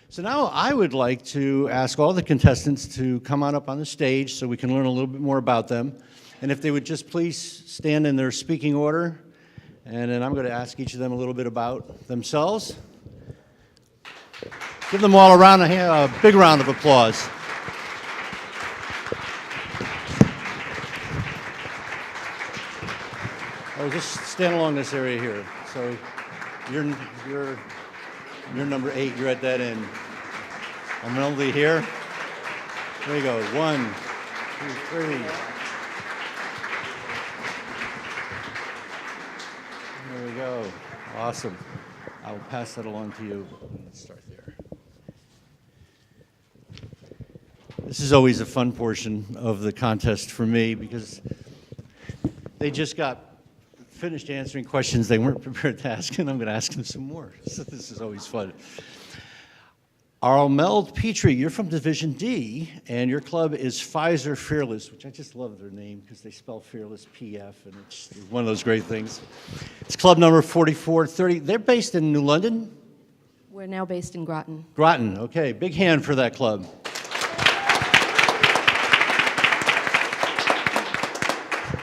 So now I would like to ask all the contestants to come on up on the stage so we can learn a little bit more about them. And if they would just please stand in their speaking order, and then I'm going to ask each of them a little bit about themselves. Give them all a big round of applause. Oh, just stand along this area here. So you're number 8. You're at that end. I'm only here. There you go. 1, 2, 3. There we go. Awesome. I'll pass that along to you. Let's start there. This is always a fun portion of the contest for me because they just got finished answering questions they weren't prepared to ask, and I'm going to ask them some more. So this is always fun. Armeld Petrie, you're from Division D, and your club is Pfizer Fearless, which I just love their name because they spell Fearless PF, and it's one of those great things. It's club number 4430. They're based in New London? We're now based in Groton. Groton, okay. Big hand for that club.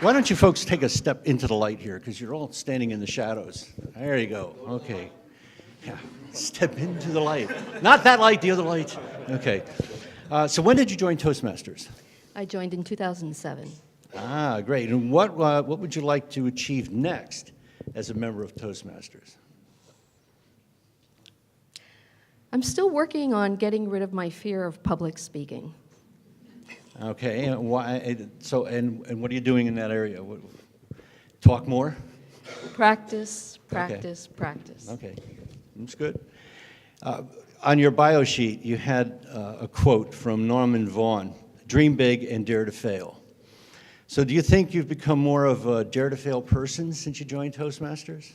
Why don't you folks take a step into the light here, because you're all standing in the shadows. There you go. Okay. Yeah. Step into the light. Not that light, the other light. Okay. So when did you join Toastmasters? I joined in 2007. Ah, great. And what would you like to achieve next as a member of Toastmasters? I'm still working on getting rid of my fear of public speaking. Okay. And why? So, and what are you doing in that area? Talk more? Practice, practice, practice. Okay. That's good. On your bio sheet, you had a quote from Norman Vaughn, "Dream big and dare to fail." So do you think you've become more of a dare to fail person since you joined Toastmasters?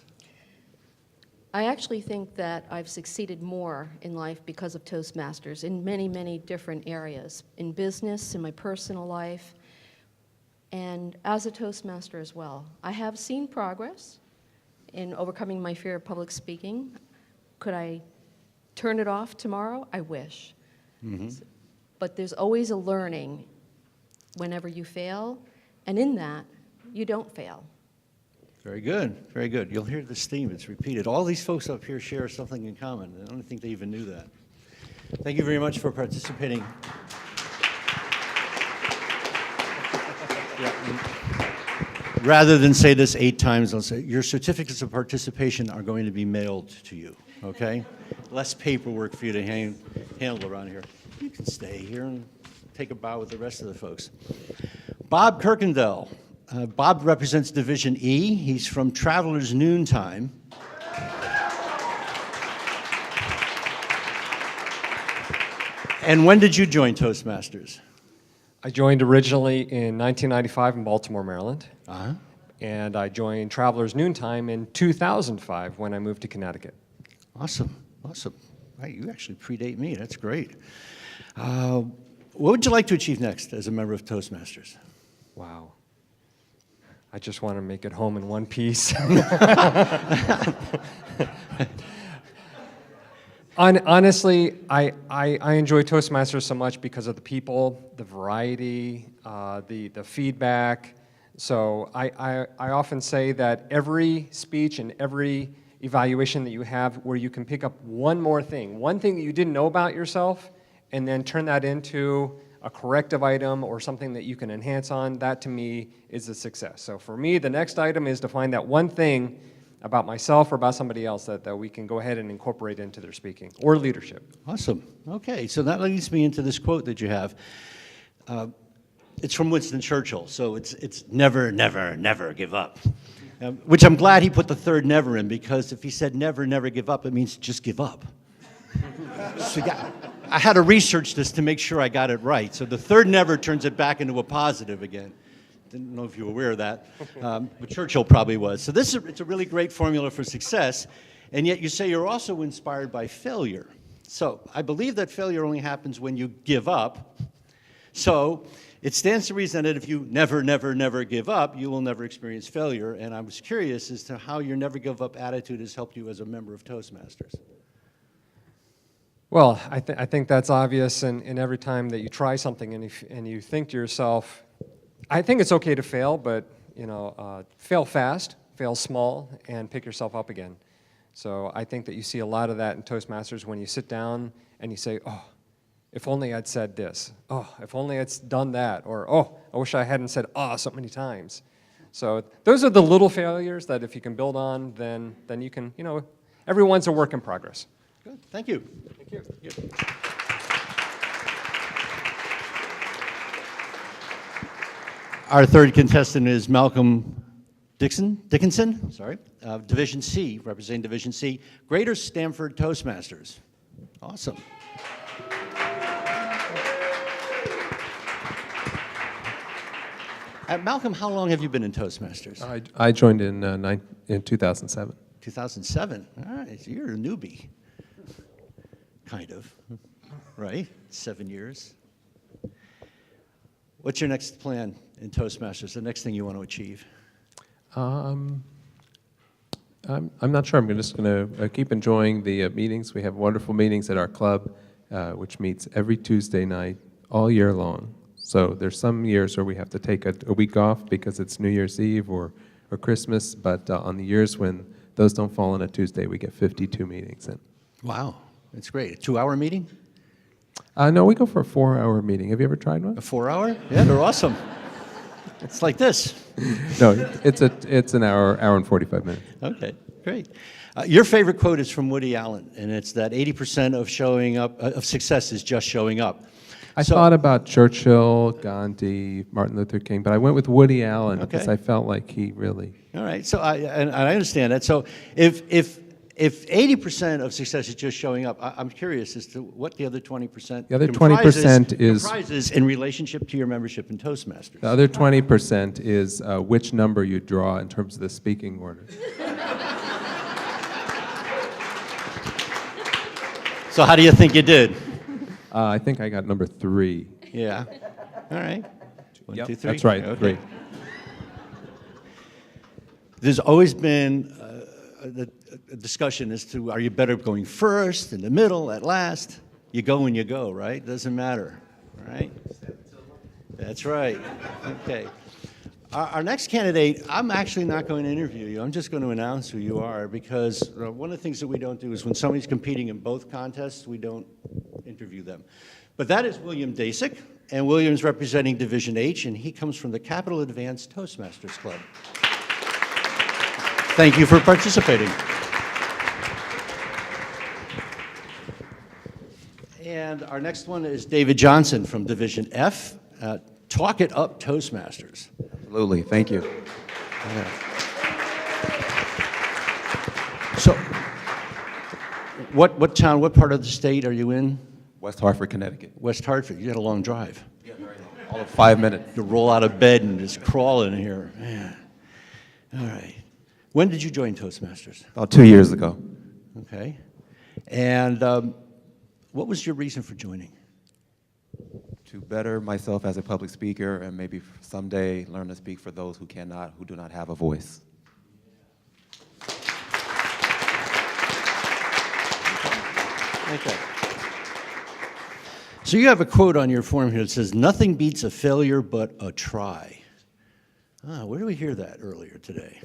I actually think that I've succeeded more in life because of Toastmasters in many, many different areas, in business, in my personal life, and as a Toastmaster as well. I have seen progress in overcoming my fear of public speaking. Could I turn it off tomorrow? I wish. Mm-hmm. But there's always a learning whenever you fail, and in that, you don't fail. Very good, very good. You'll hear this theme, it's repeated. All these folks up here share something in common. I don't think they even knew that. Thank you very much for participating. Rather than say this 8 times, I'll say your certificates of participation are going to be mailed to you, okay? Less paperwork for you to handle around here. You can stay here and take a bow with the rest of the folks. Bob Kirkendall. Bob represents Division E. He's from Travelers Noontime. And when did you join Toastmasters? I joined originally in 1995 in Baltimore, Maryland. Uh-huh. And I joined Travelers Noontime in 2005 when I moved to Connecticut. Awesome, awesome. Right, you actually predate me. That's great. What would you like to achieve next as a member of Toastmasters? Wow. I just want to make it home in one piece. Honestly, I enjoy Toastmasters so much because of the people, the variety, the feedback. So I often say that every speech and every evaluation that you have where you can pick up one more thing, one thing that you didn't know about yourself, and then turn that into a corrective item or something that you can enhance on, that to me is a success. So for me, the next item is to find that one thing about myself or about somebody else that we can go ahead and incorporate into their speaking or leadership. Awesome. Okay, so that leads me into this quote that you have. It's from Winston Churchill, so it's never, never, never give up. Which I'm glad he put the third never in, because if he said never, never give up, it means just give up. So I had to research this to make sure I got it right. So the third never turns it back into a positive again. Didn't know if you were aware of that, but Churchill probably was. So it's a really great formula for success, and yet you say you're also inspired by failure. So I believe that failure only happens when you give up. So it stands to reason that if you never, never, never give up, you will never experience failure. And I was curious as to how your never give up attitude has helped you as a member of Toastmasters. Well, I think that's obvious, and every time that you try something and you think to yourself, I think it's okay to fail, but fail fast, fail small, and pick yourself up again. So I think that you see a lot of that in Toastmasters when you sit down and you say, oh, if only I'd said this. Oh, if only I'd done that. Or, oh, I wish I hadn't said so many times. So those are the little failures that if you can build on, then you can, everyone's a work in progress. Good. Thank you. Thank you. Thank you. Our third contestant is Malcolm Dickinson, sorry, Division C, representing Division C, Greater Stamford Toastmasters. Awesome. Malcolm, how long have you been in Toastmasters? I joined in 2007. 2007. All right, so you're a newbie. Kind of, right? 7 years. What's your next plan in Toastmasters, the next thing you want to achieve? I'm not sure. I'm just going to keep enjoying the meetings. We have wonderful meetings at our club, which meets every Tuesday night all year long. So there's some years where we have to take a week off because it's New Year's Eve or Christmas, but on the years when those don't fall on a Tuesday, we get 52 meetings in. Wow, that's great. A 2-hour meeting? No, we go for a 4-hour meeting. Have you ever tried one? A 4-hour? Yeah, they're awesome. It's like this. No, it's an hour and 45 minutes. Okay, great. Your favorite quote is from Woody Allen, and it's that 80% of showing up of success is just showing up. I thought about Churchill, Gandhi, Martin Luther King, but I went with Woody Allen because I felt like he really. All right, so I understand that. So if 80% of success is just showing up, I'm curious as to what the other 20%. The other 20% comprises in relationship to your membership in Toastmasters. The other 20% is which number you draw in terms of the speaking order. So how do you think you did? I think I got number 3. Yeah. All right. 1, 2, 3. That's right. Okay. 3. There's always been a discussion as to are you better going first, in the middle, at last? You go when you go, right? Doesn't matter, right? That's right. Okay. Our next candidate, I'm actually not going to interview you. I'm just going to announce who you are because one of the things that we don't do is when somebody's competing in both contests, we don't interview them. But that is William Dasick, and William's representing Division H, and he comes from the Capital Advanced Toastmasters Club. Thank you for participating. And our next one is David Johnson from Division F, Talk It Up Toastmasters. Absolutely, thank you. Yeah. So, what town, what part of the state are you in? West Hartford, Connecticut. West Hartford. You had a long drive. Yeah, very long. All of 5 minutes. You roll out of bed and just crawl in here. Man. All right. When did you join Toastmasters? About 2 years ago. Okay. And what was your reason for joining? To better myself as a public speaker and maybe someday learn to speak for those who do not have a voice. Okay. So you have a quote on your form here that says, "Nothing beats a failure but a try." Where did we hear that earlier today?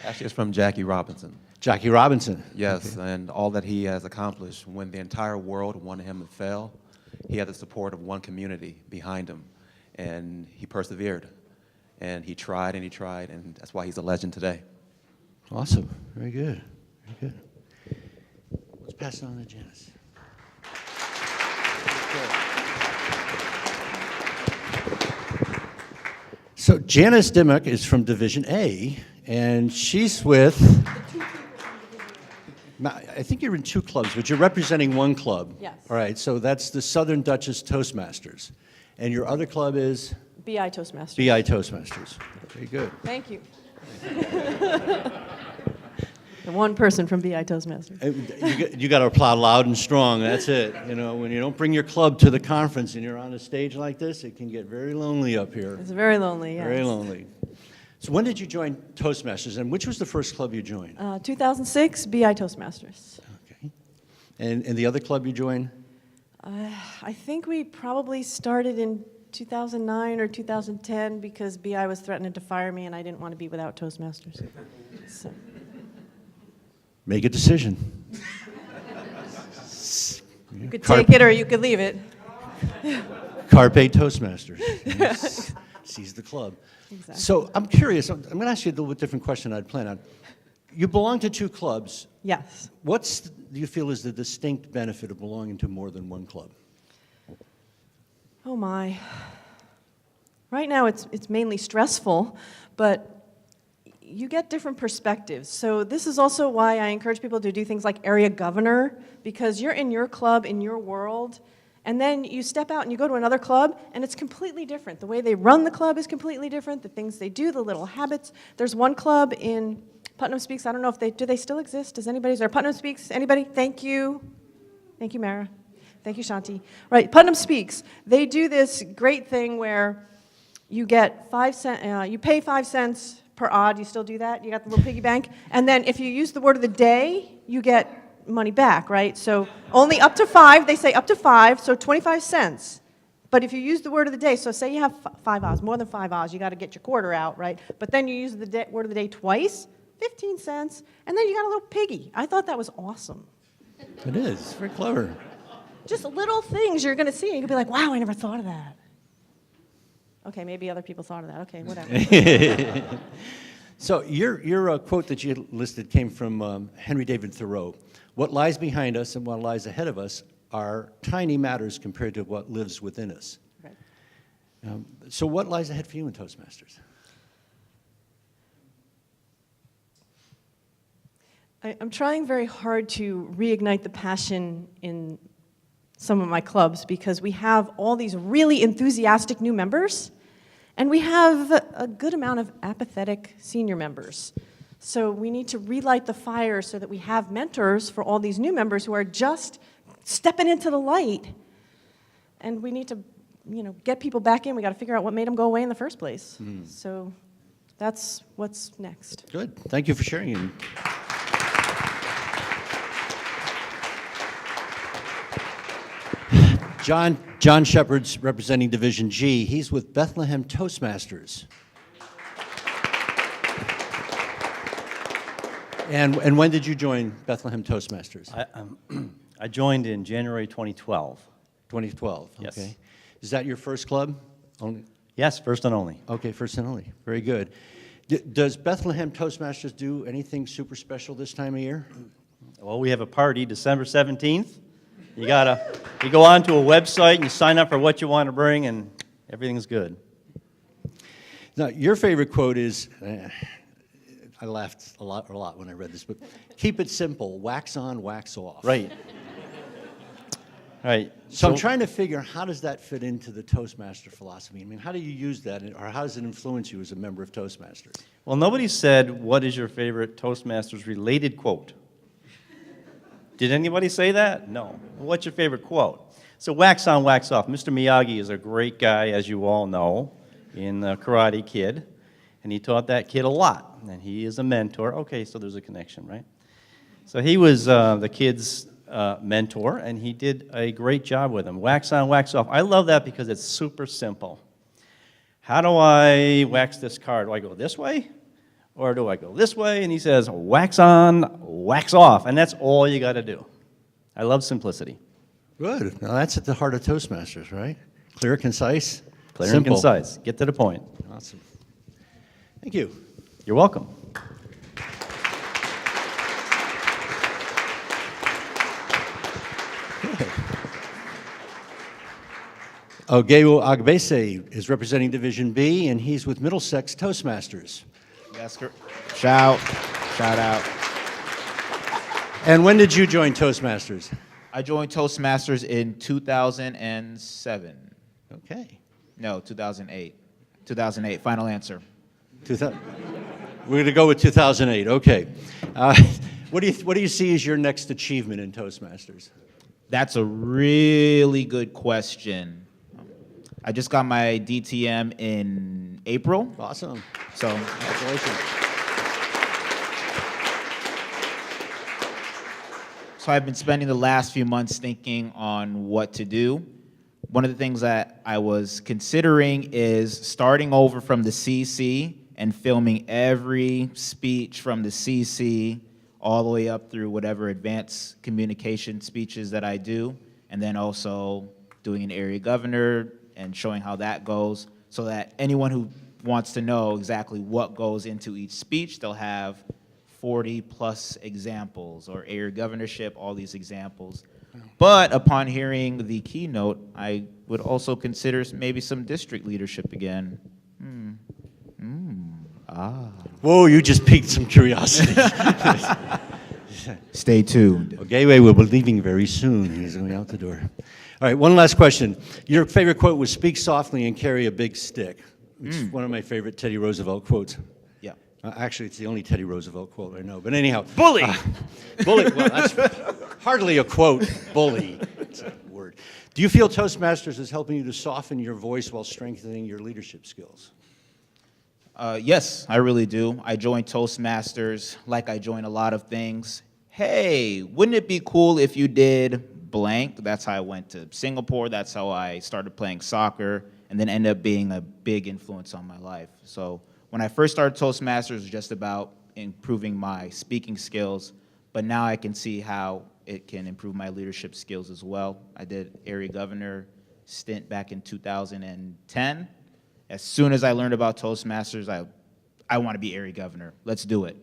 Actually, it's from Jackie Robinson. Jackie Robinson. Yes, and all that he has accomplished. When the entire world wanted him to fail, he had the support of one community behind him, and he persevered, and he tried, and that's why he's a legend today. Awesome. Very good. Very good. Let's pass it on to Janice. So Janice Dimmock is from Division A, and she's with, I think you're in 2 clubs, but you're representing 1 club. Yes. All right, so that's the Southern Duchess Toastmasters. And your other club is? BI Toastmasters. BI Toastmasters. Very good. Thank you. The one person from BI Toastmasters. You got to applaud loud and strong. That's it. You know, when you don't bring your club to the conference and you're on a stage like this, it can get very lonely up here. It's very lonely, yes. Very lonely. So when did you join Toastmasters, and which was the first club you joined? 2006, BI Toastmasters. Okay. And the other club you joined? I think we probably started in 2009 or 2010 because BI was threatening to fire me and I didn't want to be without Toastmasters. So. Make a decision. You could take it or you could leave it. Carpe Toastmasters. Seize the club. Exactly. So I'm curious. I'm going to ask you a little bit different question I'd planned on. You belong to two clubs. Yes. Do you feel is the distinct benefit of belonging to more than one club? Oh my. Right now it's mainly stressful, but you get different perspectives. So this is also why I encourage people to do things like area governor, because you're in your club, in your world, and then you step out and you go to another club, and it's completely different. The way they run the club is completely different, the things they do, the little habits. There's one club in Putnam Speaks, I don't know if do they still exist? Does anybody, is there Putnam Speaks? Anybody? Thank you. Thank you, Mara. Thank you, Shanti. Right, Putnam Speaks. They do this great thing where you get 5 cents, you pay 5 cents per odd. You still do that? You got the little piggy bank? And then if you use the word of the day, you get money back, right? So only up to 5, they say up to 5, so 25 cents. But if you use the word of the day, so say you have 5 odds, more than 5 odds, you got to get your quarter out, right? But then you use the word of the day twice, 15 cents, and then you got a little piggy. I thought that was awesome. It is. It's very clever. Just little things you're going to see, and you'll be like, wow, I never thought of that. Okay, maybe other people thought of that. Okay, whatever. So your quote that you listed came from Henry David Thoreau. What lies behind us and what lies ahead of us are tiny matters compared to what lives within us. Right. So what lies ahead for you in Toastmasters? I'm trying very hard to reignite the passion in some of my clubs because we have all these really enthusiastic new members and we have a good amount of apathetic senior members. So we need to relight the fire so that we have mentors for all these new members who are just stepping into the light. And we need to, get people back in. We got to figure out what made them go away in the first place. So that's what's next. Good. Thank you for sharing. John Shepard's representing Division G. He's with Bethlehem Toastmasters. And when did you join Bethlehem Toastmasters? I joined in January 2012. 2012. Yes. Okay. Is that your first club? Only. Yes, first and only. Okay, first and only. Very good. Does Bethlehem Toastmasters do anything super special this time of year? Well, we have a party December 17th. You go onto a website and you sign up for what you want to bring, and everything's good. Now, your favorite quote is, I laughed a lot when I read this, but keep it simple, wax on, wax off. Right. Right. So I'm trying to figure, how does that fit into the Toastmaster philosophy? I mean, how do you use that, or how does it influence you as a member of Toastmasters? Well, nobody said, what is your favorite Toastmasters related quote? Did anybody say that? No. What's your favorite quote? So wax on, wax off. Mr. Miyagi is a great guy, as you all know, in Karate Kid. And he taught that kid a lot. And he is a mentor. Okay, so there's a connection, right? So he was the kid's mentor, and he did a great job with him. Wax on, wax off. I love that because it's super simple. How do I wax this car? Do I go this way? Or do I go this way? And he says, wax on, wax off. And that's all you got to do. I love simplicity. Good. Now, that's at the heart of Toastmasters, right? Clear, concise, Clear simple. and concise. Get to the point. Awesome. Thank you. You're welcome. Ogeo Agbese is representing Division B, and he's with Middlesex Toastmasters. That's correct. Shout out. And when did you join Toastmasters? I joined Toastmasters in 2007. Okay. No, 2008. 2008, final answer. We're going to go with 2008. Okay. What do you see as your next achievement in Toastmasters? That's a really good question. I just got my DTM in April. Awesome. So, Congratulations. So I've been spending the last few months thinking on what to do. One of the things that I was considering is starting over from the CC and filming every speech from the CC all the way up through whatever advanced communication speeches that I do, and then also doing an area governor and showing how that goes, so that anyone who wants to know exactly what goes into each speech, they'll have 40+ examples, or area governorship, all these examples. But upon hearing the keynote, I would also consider maybe some district leadership again. Whoa, you just piqued some curiosity. Stay tuned. Well, Gateway will be leaving very soon. He's going out the door. All right, one last question. Your favorite quote was "Speak softly and carry a big stick." It's one of my favorite Teddy Roosevelt quotes. Yeah. Actually, it's the only Teddy Roosevelt quote I know. But anyhow. Bully! Bully, well, that's hardly a quote. Bully. It's a word. Do you feel Toastmasters is helping you to soften your voice while strengthening your leadership skills? Yes, I really do. I joined Toastmasters like I joined a lot of things. Hey, wouldn't it be cool if you did blank? That's how I went to Singapore. That's how I started playing soccer, and then ended up being a big influence on my life. So when I first started Toastmasters, it was just about improving my speaking skills, but now I can see how it can improve my leadership skills as well. I did area governor stint back in 2010. As soon as I learned about Toastmasters, I want to be area governor. Let's do it.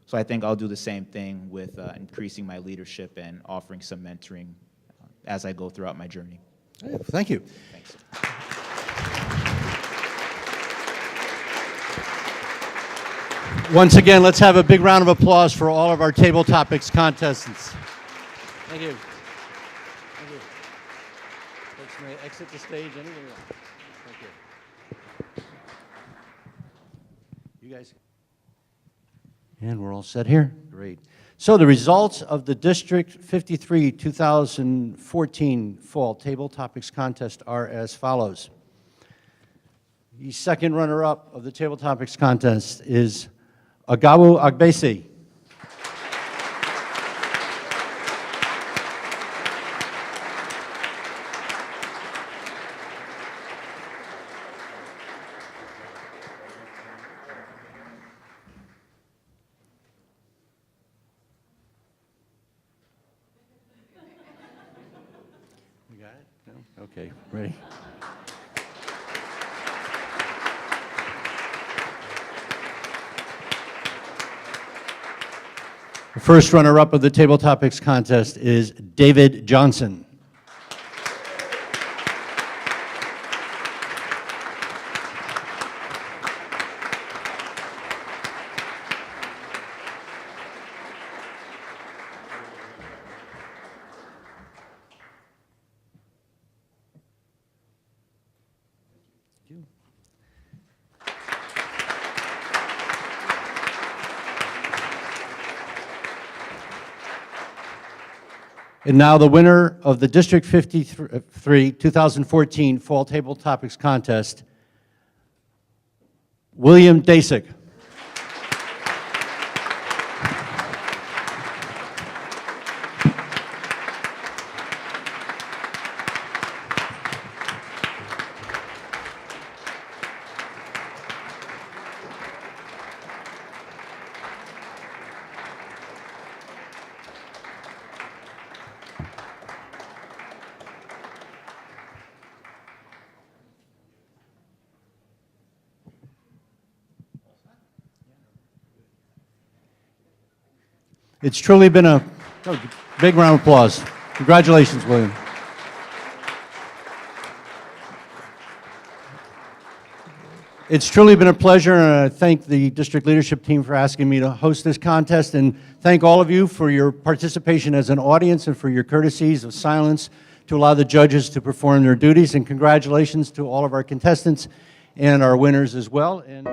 So I think I'll do the same thing with increasing my leadership and offering some mentoring as I go throughout my journey. Yeah, thank you. Thanks. Once again, let's have a big round of applause for all of our Table Topics contestants. Thank you. Thank you. Folks may exit the stage anywhere you want. Thank you. You guys. And we're all set here? Great. So the results of the District 53 2014 Fall Table Topics Contest are as follows. The second runner-up of the Table Topics Contest is Agawu Agbesi. You got it? No? Okay, ready? The first runner-up of the Table Topics Contest is David Johnson. And now the winner of the District 53 2014 Fall Table Topics Contest, William Dasick. It's truly been a big round of applause. Congratulations, William. It's truly been a pleasure, and I thank the district leadership team for asking me to host this contest, and thank all of you for your participation as an audience and for your courtesies of silence to allow the judges to perform their duties, and congratulations to all of our contestants and our winners as well. And